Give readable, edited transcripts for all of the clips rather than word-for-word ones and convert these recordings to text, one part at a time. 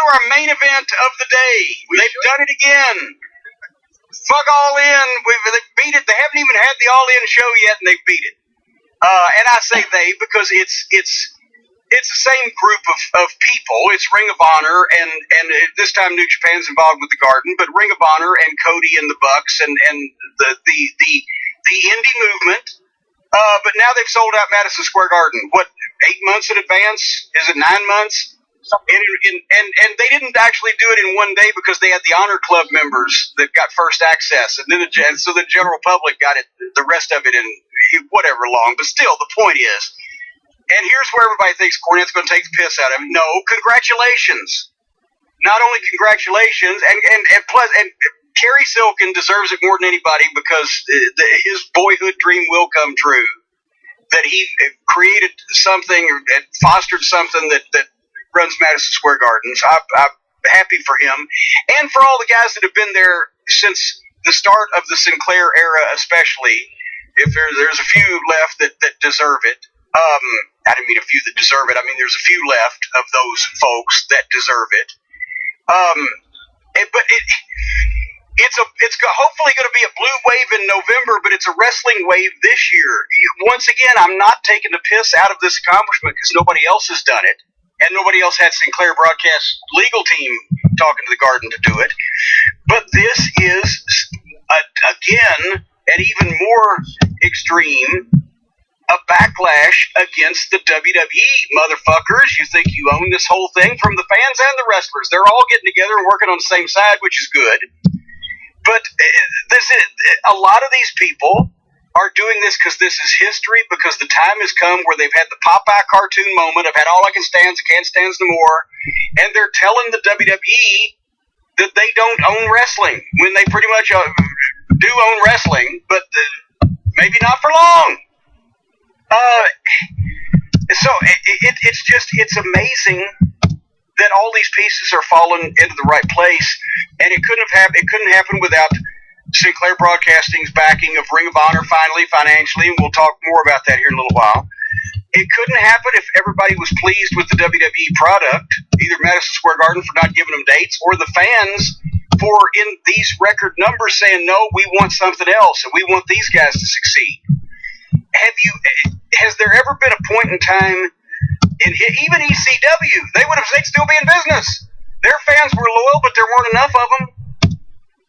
our main event of the day. They've done it again. Fuck All In. They beat it. They haven't even had the All In show yet, and they beat it. And I say they because it's the same group of people. It's Ring of Honor, and this time New Japan's involved with the Garden, but Ring of Honor and Cody and the Bucks and the indie movement. But now they've sold out Madison Square Garden. What, 8 months in advance? Is it 9 months? And they didn't actually do it in one day because they had the Honor Club members that got first access, and then so the general public got it, the rest of it in whatever long. But still, the point is, and here's where everybody thinks Cornette's going to take the piss out of him. No, congratulations. Not only congratulations, and plus, and Kerry Silkin deserves it more than anybody because his boyhood dream will come true. That he created something and fostered something that runs Madison Square Gardens. I'm happy for him, and for all the guys that have been there since the start of the Sinclair era, especially. If there's a few left that deserve it. I didn't mean a few that deserve it. I mean there's a few left of those folks that deserve it. But it's hopefully going to be a blue wave in November, but it's a wrestling wave this year. Once again, I'm not taking the piss out of this accomplishment because nobody else has done it. And nobody else had Sinclair Broadcast legal team talking to the Garden to do it. But this is, again, and even more extreme, a backlash against the WWE. Motherfuckers, you think you own this whole thing? From the fans and the wrestlers. They're all getting together and working on the same side, which is good. But a lot of these people are doing this because this is history, because the time has come where they've had the Popeye cartoon moment. I've had all I can stand, I can't stand no more. And they're telling the WWE that they don't own wrestling, when they pretty much do own wrestling, but maybe not for long. So it's amazing that all these pieces are falling into the right place, and it couldn't happen without Sinclair Broadcasting's backing of Ring of Honor finally, financially, and we'll talk more about that here in a little while. It couldn't happen if everybody was pleased with the WWE product, either Madison Square Garden for not giving them dates, or the fans for, in these record numbers, saying, no, we want something else, and we want these guys to succeed. Has there ever been a point in time, even ECW, they'd still be in business. Their fans were loyal, but there weren't enough of them.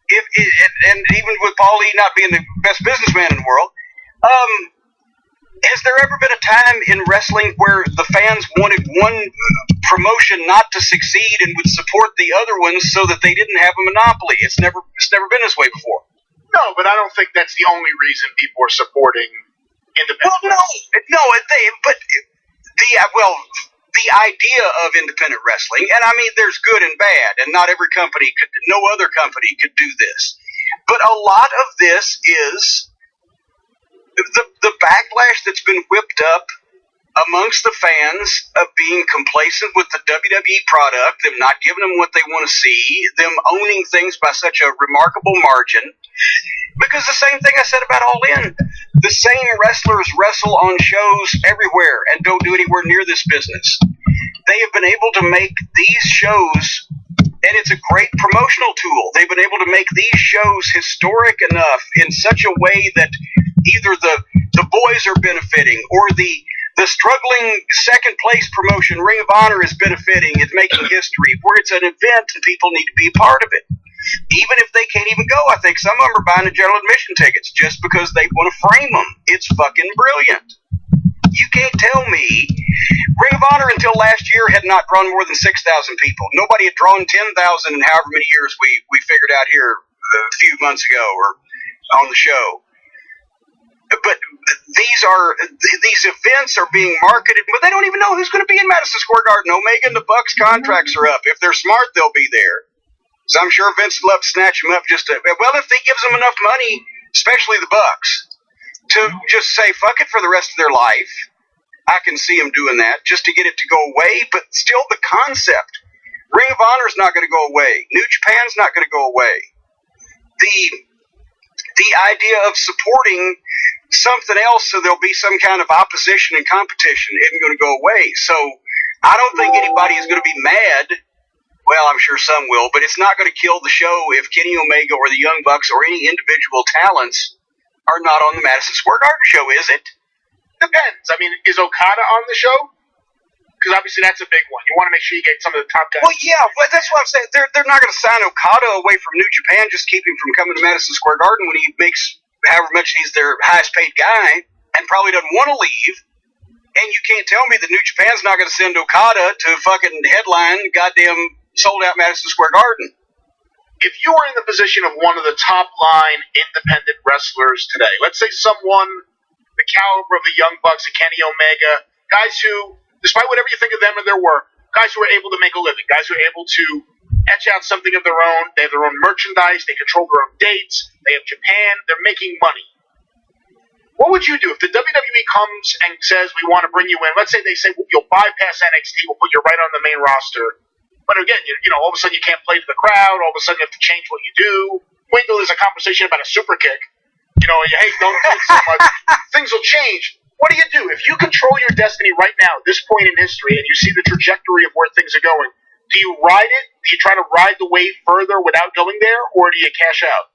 And even with Paul E. not being the best businessman in the world, has there ever been a time in wrestling where the fans wanted one promotion not to succeed and would support the other ones so that they didn't have a monopoly? It's never been this way before. No, but I don't think that's the only reason people are supporting independent. Well, the idea of independent wrestling, and I mean, there's good and bad, and no other company could do this. But a lot of this is the backlash that's been whipped up amongst the fans of being complacent with the WWE product, them not giving them what they want to see, them owning things by such a remarkable margin. Because the same thing I said about All In, the same wrestlers wrestle on shows everywhere and don't do anywhere near this business. They have been able to make these shows, and it's a great promotional tool. They've been able to make these shows historic enough in such a way that either the boys are benefiting, or the struggling second place promotion, Ring of Honor, is benefiting, is making history, where it's an event and people need to be a part of it. Even if they can't even go, I think some of them are buying the general admission tickets just because they want to frame them. It's fucking brilliant. You can't tell me Ring of Honor until last year had not drawn more than 6,000 people. Nobody had drawn 10,000 in however many years we figured out here a few months ago or on the show. But these events are being marketed, but they don't even know who's going to be in Madison Square Garden. Omega and the Bucks contracts are up. If they're smart, they'll be there. So I'm sure Vince would love to snatch them up if he gives them enough money, especially the Bucks, to just say, fuck it for the rest of their life. I can see them doing that just to get it to go away, but still the concept. Ring of Honor is not going to go away. New Japan's not going to go away. The idea of supporting something else so there'll be some kind of opposition and competition isn't going to go away. So I don't think anybody is going to be mad Well, I'm sure some will, but it's not going to kill the show if Kenny Omega or the Young Bucks or any individual talents are not on the Madison Square Garden show, is it? Depends. I mean, is Okada on the show? Because obviously that's a big one. You want to make sure you get some of the top guys. Well, yeah, but that's what I'm saying. They're not going to sign Okada away from New Japan, just keep him from coming to Madison Square Garden when he makes however much he's their highest paid guy and probably doesn't want to leave. And you can't tell me that New Japan's not going to send Okada to fucking headline goddamn sold out Madison Square Garden. If you were in the position of one of the top line independent wrestlers today, let's say someone the caliber of the Young Bucks and Kenny Omega, guys who, despite whatever you think of them and their work, guys who are able to make a living, guys who are able to etch out something of their own, they have their own merchandise, they control their own dates, they have Japan, they're making money. What would you do if the WWE comes and says, we want to bring you in? Let's say they say, well, you'll bypass NXT, we'll put you right on the main roster. But again, you know, all of a sudden you can't play to the crowd, all of a sudden you have to change what you do. Wait till there's a conversation about a super kick. You know, hey, don't do it so much. Things will change. What do? If you control your destiny right now, at this point in history, and you see the trajectory of where things are going, do you ride it? Do you try to ride the wave further without going there, or do you cash out?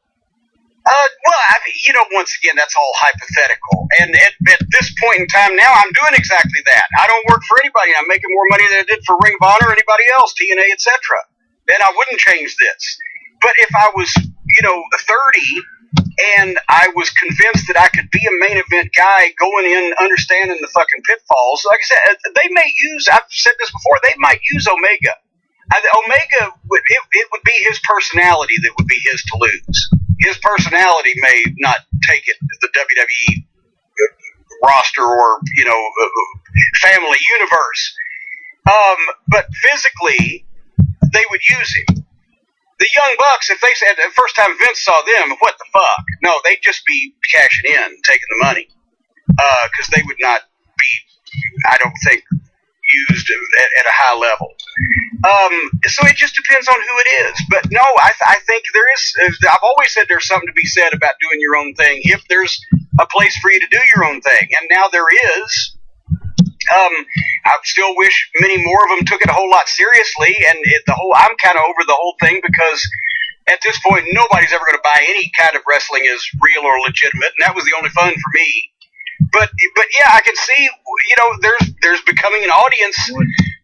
Well, I mean, you know, once again, that's all hypothetical. And at this point in time now, I'm doing exactly that. I don't work for anybody. I'm making more money than I did for Ring of Honor or anybody else, TNA, etc. And I wouldn't change this. But if I was, you know, 30 and I was convinced that I could be a main event guy going in, understanding the fucking pitfalls, like I said, they may use, I've said this before, they might use Omega. Omega, it would be his personality that would be his to lose. His personality may not take it to the WWE roster or, you know, family universe. But physically, they would use him. The Young Bucks, if they said the first time Vince saw them, what the fuck? No, they'd just be cashing in, taking the money. Because they would not be, I don't think, used at a high level. So it just depends on who it is. But no, I think there is, I've always said there's something to be said about doing your own thing if there's a place for you to do your own thing. And now there is. I still wish many more of them took it a whole lot seriously. And I'm kind of over the whole thing because at this point, nobody's ever going to buy any kind of wrestling as real or legitimate. And that was the only fun for me. But yeah, I can see, you know, there's becoming an audience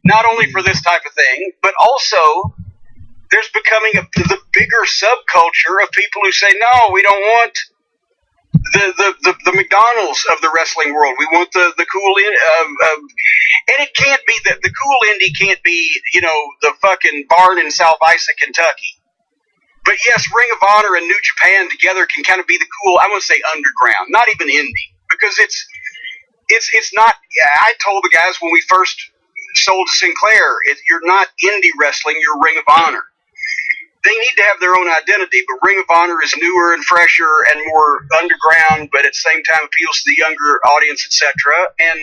not only for this type of thing, but also there's becoming the bigger subculture of people who say, no, we don't want the McDonald's of the wrestling world. We want the cool, and it can't be that the cool indie can't be, you know, the fucking barn in South Isa, Kentucky. But yes, Ring of Honor and New Japan together can kind of be the cool, I want to say underground, not even indie. Because it's not. I told the guys when we first sold to Sinclair, you're not indie wrestling, you're Ring of Honor. They need to have their own identity, but Ring of Honor is newer and fresher and more underground, but at the same time appeals to the younger audience, etc. And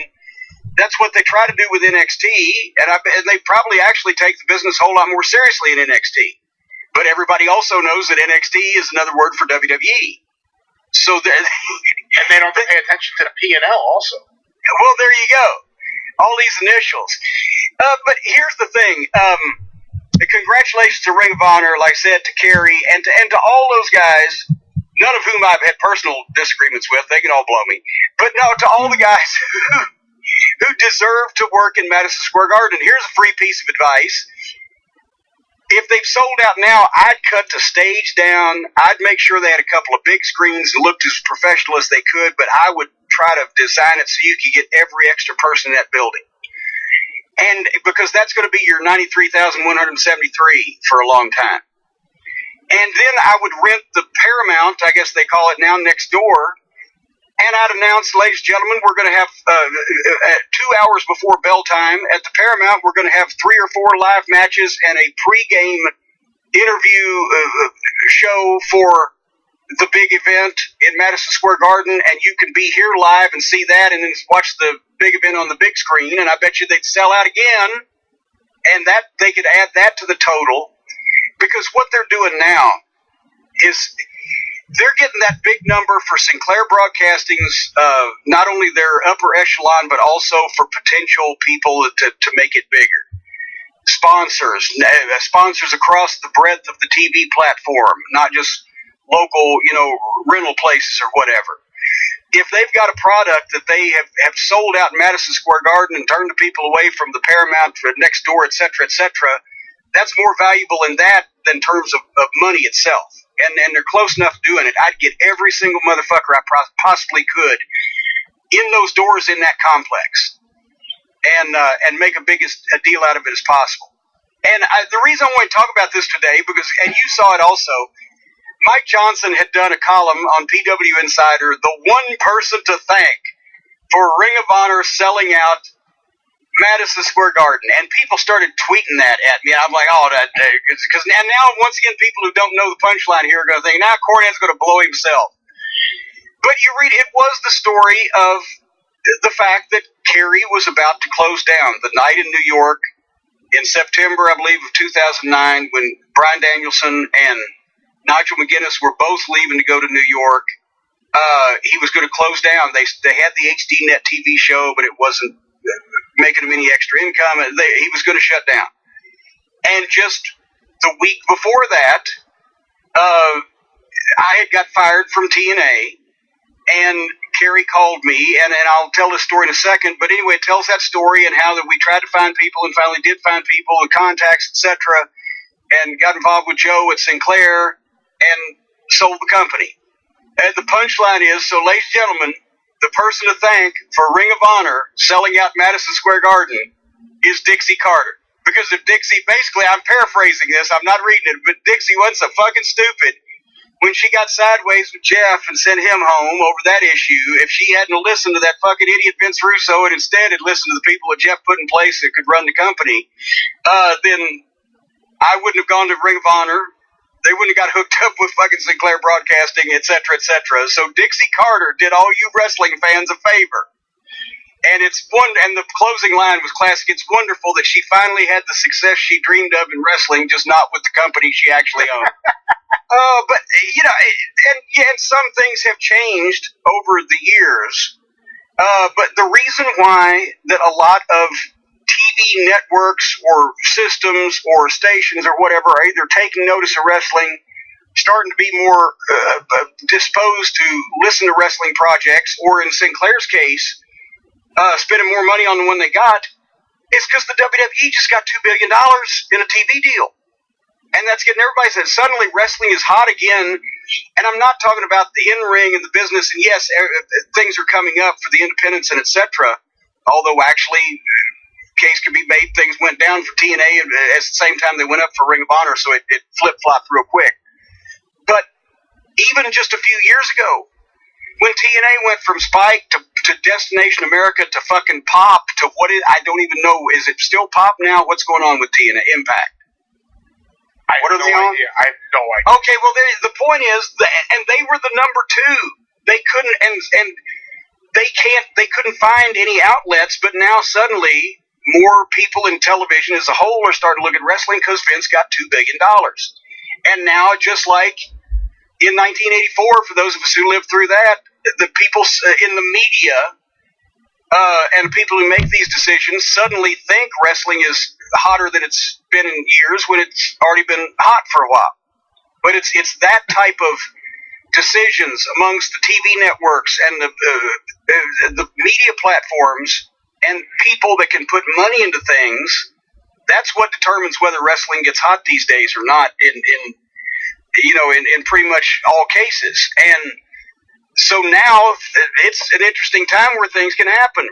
that's what they try to do with NXT, and they probably actually take the business a whole lot more seriously in NXT. But everybody also knows that NXT is another word for WWE. So and they don't pay attention to the P&L also. Well, there you go. All these initials. But here's the thing. Congratulations to Ring of Honor, like I said, to Kerry, and to all those guys, none of whom I've had personal disagreements with. They can all blow me. But no, to all the guys who deserve to work in Madison Square Garden, here's a free piece of advice. If they've sold out now, I'd cut the stage down. I'd make sure they had a couple of big screens and looked as professional as they could, but I would try to design it so you could get every extra person in that building. And because that's going to be your 93,173 for a long time. And then I would rent the Paramount, I guess they call it now, next door. And I'd announce, ladies and gentlemen, we're going to have 2 hours before bell time at the Paramount, we're going to have 3 or 4 live matches and a pregame interview show for the big event in Madison Square Garden, and you can be here live and see that and then watch the big event on the big screen, and I bet you they'd sell out again, and that they could add that to the total, because what they're doing now is they're getting that big number for Sinclair Broadcasting's, not only their upper echelon, but also for potential people to make it bigger. sponsors across the breadth of the TV platform, not just local, rental places or whatever. If they've got a product that they have sold out in Madison Square Garden and turned the people away from the Paramount next door, et cetera, that's more valuable in that than terms of money itself. And they're close enough doing it. I'd get every single motherfucker I possibly could in those doors in that complex and make a deal out of it as possible. And the reason I want to talk about this today, and you saw it also, Mike Johnson had done a column on PW Insider, the one person to thank for Ring of Honor selling out Madison Square Garden. And people started tweeting that at me. I'm like, because now, once again, people who don't know the punchline here are going to think, now Cornette's going to blow himself. But you read, it was the story of the fact that Kerry was about to close down the night in New York in September, I believe, of 2009, when Bryan Danielson and Nigel McGuinness were both leaving to go to New York. He was going to close down. They had the HDNet TV show, but it wasn't making him any extra income. He was going to shut down. And just the week before that, I had got fired from TNA, and Kerry called me, and I'll tell this story in a second, but anyway, it tells that story and how that we tried to find people and finally did find people and contacts, etc., and got involved with Joe at Sinclair and sold the company. And the punchline is, so ladies and gentlemen, the person to thank for Ring of Honor selling out Madison Square Garden is Dixie Carter. Because if Dixie, basically, I'm paraphrasing this, I'm not reading it, but Dixie wasn't so fucking stupid when she got sideways with Jeff and sent him home over that issue. If she hadn't listened to that fucking idiot Vince Russo and instead had listened to the people that Jeff put in place that could run the company, then I wouldn't have gone to Ring of Honor. They wouldn't have got hooked up with fucking Sinclair Broadcasting, et cetera, et cetera. So Dixie Carter did all you wrestling fans a favor. And and the closing line was classic. It's wonderful that she finally had the success she dreamed of in wrestling, just not with the company she actually owned. But and some things have changed over the years. But the reason why that a lot of TV networks or systems or stations or whatever are either taking notice of wrestling, starting to be more disposed to listen to wrestling projects, or in Sinclair's case, spending more money on the one they got, is because the WWE just got $2 billion in a TV deal. And that's getting everybody said, suddenly wrestling is hot again. And I'm not talking about the in-ring and the business. And yes, things are coming up for the independents and et cetera. Although actually, case could be made, things went down for TNA at the same time they went up for Ring of Honor. So it flip-flopped real quick. But even just a few years ago, when TNA went from Spike to Destination America to fucking Pop to I don't even know. Is it still Pop now? What's going on with TNA Impact? I have no idea. Okay, well, the point is, and they were the number two. They couldn't, and they couldn't find any outlets. But now suddenly, more people in television as a whole are starting to look at wrestling because Vince got $2 billion. And now, just like in 1984, for those of us who lived through that, the people in the media and the people who make these decisions suddenly think wrestling is hotter than it's been in years when it's already been hot for a while. But it's that type of decisions amongst the TV networks and the media platforms and people that can put money into things. That's what determines whether wrestling gets hot these days or not in pretty much all cases. And so now it's an interesting time where things can happen.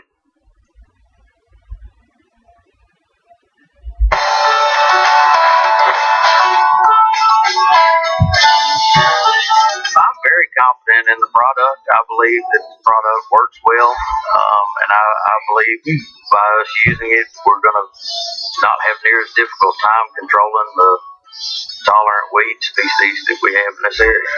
I'm very confident in the product. I believe that the product works well, and I believe by us using it, we're going to not have near as difficult time controlling the tolerant weed species that we have in this area.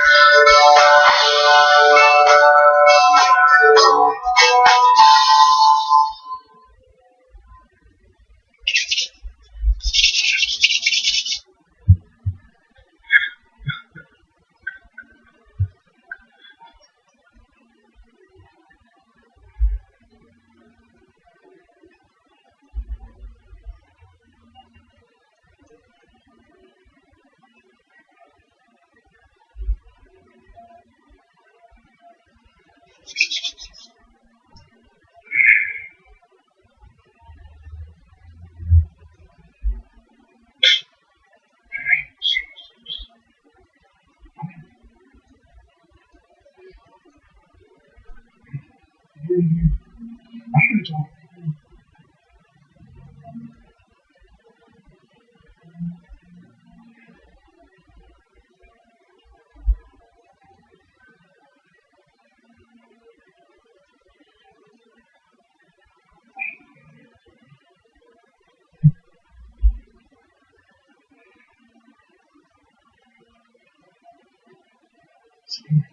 See.